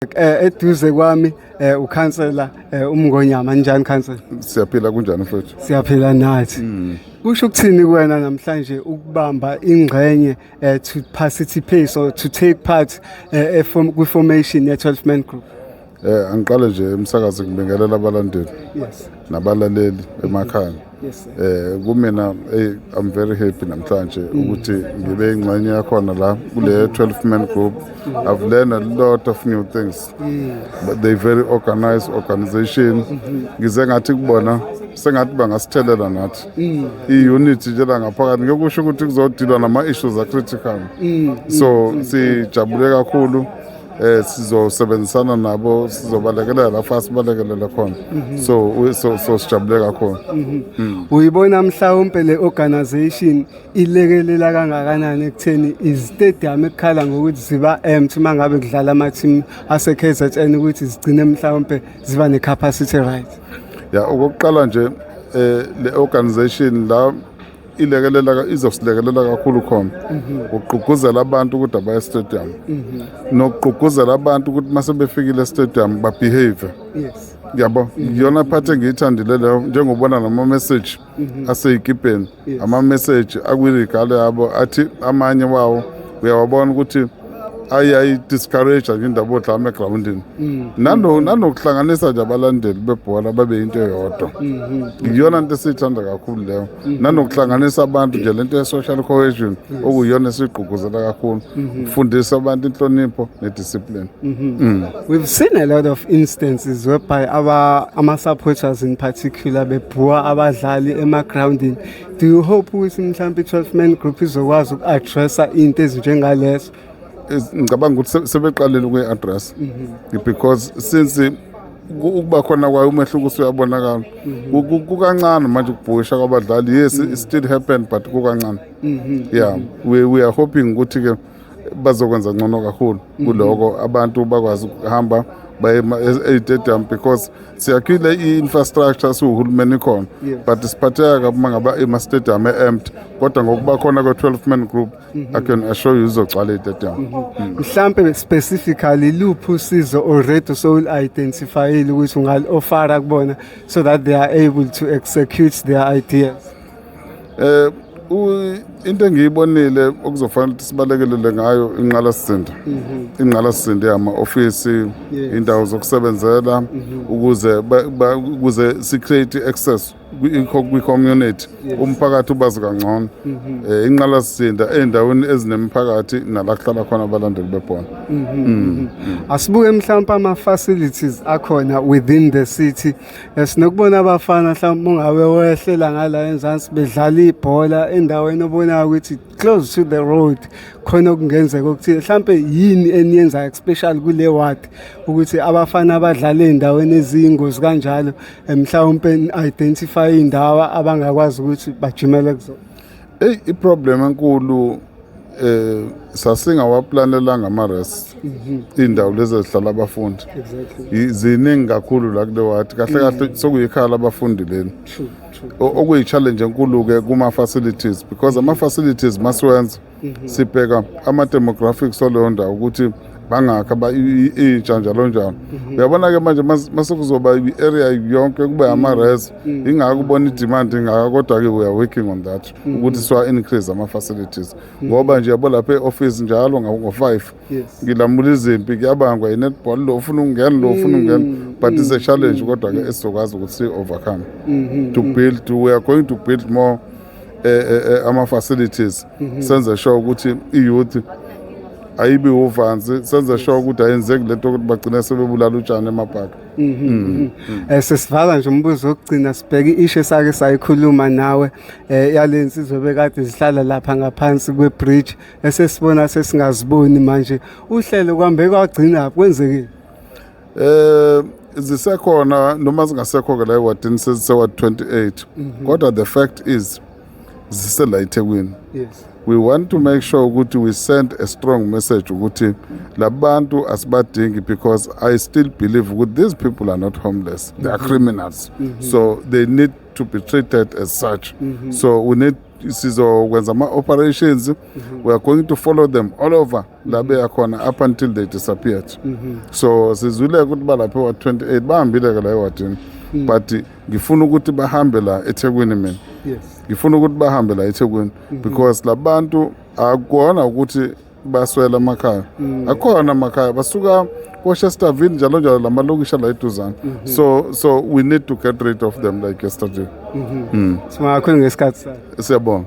Eduze kwami ukhansela uMngonyama njani khansela? Siyaphila kunjani mfowethu? Siyaphila nathi. Kusho ukuthini kuwena namhlanje ukubamba ingxenye to participate or to take part kwi-formation ye-12 man group? Angiqale nje emsakazo ngibingelela abalandeli Yes. nabalaleli emakhaya. Yes sir. Kumina I'm very happy namhlanje ukuthi ngibe ingxenye yakhona la kule 12 man group. I've learned a lot of new things. But they very organized organization. Ngize ngathi kubona sengathi bangasthelela nathi. I-unity nje la ngaphakathi ngekusho ukuthi kuzodilwa nama-issues a-critical. So sijabule kakhulu. Sizosebenzisana nabo sizobalekelela fast balekelela khona so sijabule kakhulu. Uyibona mhlawumbe le organization ilekelela kangakanani ekutheni izitadium ekukhala ngokuthi ziba empty mangabe kudlala ama-team ase-KZN ukuthi zigcine mhlawumbe ziba ne-capacity right? Ya okokuqala nje le organization la izosilekelela kakhulu khona ukugqugquzela abantu ukuthi abaye stadium nokugqugquzela abantu ukuthi mase befikile stadium ba behave. Yes. Yabo yona part engiyithandile leyo njengobona nama message aseyikipeni ama message akwirigale yabo athi amanye wawo uyawabona ukuthi ayi discourage indaba odlala egroundini nanokuhlanganisa nje abalandeli bebhola babe into eyodwa. Iyona into esithanda kakhulu leyo nanokuhlanganisa abantu nje lento ye-social cohesion okuyiyona esigqugquzela kakhulu ukufundisa abantu inhlonipho nediscipline. We've seen a lot of instances whereby ama-supporters in particular bebhuwa abadlali ema-groundini. Do you hope ukuthi mhlawumbe i-12 man group izokwazi uku-addressa into ezinjengalezo? Ngicabanga ukuthi sebeqalile ukuyi-address because since ukuba khona kwayo umehluko usuyabonakala kukancane manje ukubhusha kwabadlali. Yes, it still happen but kukancane. Yeah, we are hoping ukuthi ke bazokwenza ngcono kakhulu kuloko abantu bakwazi ukuhamba baye e-stadium because siyakhile i-infrastructure siwuhulumeni khona but siphatheka kabi mangaba ema-stadium e-empty kodwa ngokuba khona kwe-12 man group I can assure you izogcwala i-stadium. Mhlambe specifically luphi usizo already soul-identifyile ukuthi ungali-ofara kubona so that they are able to execute their ideas? Into engiyibonile okuzofanele ukuthi sibalekelele ngayo inqalasizinda yama-ofisi indawo zokusebenzela ukuze si-create access kwi-community umphakathi ubazi kangcono inqalasizinda ey'ndaweni ezinemphakathi nala kuhlala khona abalandeli bebhola. Asibuke mhlawumbe ama-facilities akhona within the city. Sinokubona abafana mhlawumbe ungabe wehlela ngala enzansi bedlala ibhola endaweni obonayo ukuthi close to the road khona okungenzeka okuthile. Mhlawumbe yini eniyenzayo especially kule ward ukuthi abafana abadlala ey'ndaweni eziyingozi kanjalo mhlawumbe identify indawo abangakwazi ukuthi bajimele kuzona? I-problem enkulu sasingawaplanelanga ama-rest iy'ndawo lezi ezihlala abafundi ziningi kakhulu la kule ward kahle kahle sokuyikhala abafundi leni okuyi-challenge enkulu-ke kuma-facilities because ama-facilities masiwenza sibheka ama-demographics oleyo ndawo ukuthi bangakha intsha njalo njalo. Uyabona-ke manje masekuzoba i-area yonke kube ama-res ingako ubona i-demand ingaka kodwa-ke we are working on that ukuthi siwa-increase ama-facilities ngoba nje yabo lapha e-office njalo ngo-5 ngilamula izimpi kuyabangwa i-netball lo ufuna ukungena lo ufuna ukungena but it's a challenge kodwa-ke esizokwazi ukuthi si-overcome we are going to build more ama-facilities senze sure ukuthi i-youth ayibi uvanzi senze sure ukuthi ayenzeki lento ukuthi bagcine sebebulala utshani emapaka. Sesivala nje umbuzo wokugcina sibheke ishe sake sayikhuluma nawe yale nsizwa bekade zihlala lapha ngaphansi kwe-bridge esesibona sesingaziboni manje uhlelo kwambe kwagcina kwenzekile? Zisekhona noma zingasekho-ke la ewadini sezisewa 28 kodwa the fact is zisela eThekwini. Yes. We want to make sure ukuthi we send a strong message ukuthi labantu asibadingi because I still believe ukuthi these people are not homeless, they are criminals. So they need to be treated as such. So we need sizokwenza ama-operations. We are going to follow them all over la beyakhona up until they disappeared. So sizwile ukuthi balapho wa-28 bahambile ke la ewadini, but ngifuna ukuthi bahambe la eThekwini mina. Yes. Ngifuna ukuthi bahambe la eThekwini because labantu akukona ukuthi baswela emakhaya. Akhona emakhaya basuka Worcesterville njalo njalo lamalokisha la eduzane. So we need to get rid of them like yesterday. Sibonga kakhulu ngesikhathi sakho. Siyabonga.